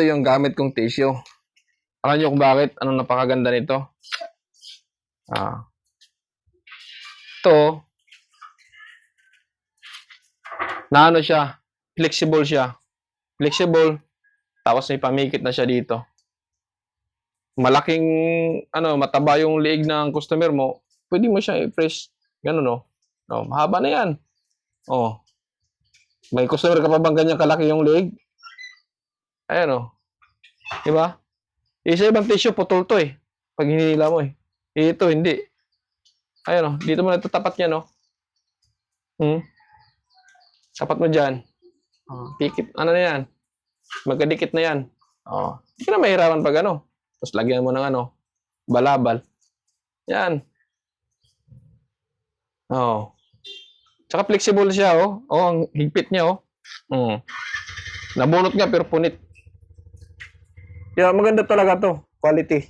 ito yung gamit kong tissue. Alam niyo kung bakit? Anong napakaganda nito? Ito, na ano siya, flexible siya. Flexible, tapos may pamikit na siya dito. Malaking, mataba yung liig ng customer mo, pwede mo siya i-press. Ganun, no? No, mahaba na yan. Oh. May customer ka pa bang ganyan kalaki yung liig? Ayan, oh. Diba? Isa ibang tissue, putol to eh. Pag hinila mo eh. Ito, hindi. Ayan, oh. Dito mo natatapat yan, oh. Tapat mo dyan. Pikit, ano na yan? Magkadikit na yan. Hindi ka na mahirapan pag ano. Tapos lagyan mo ng balabal. Yan. Tsaka flexible siya, oh. Ang higpit niya, oh. Nabunot nga pero punit. Kaya maganda talaga to. Quality.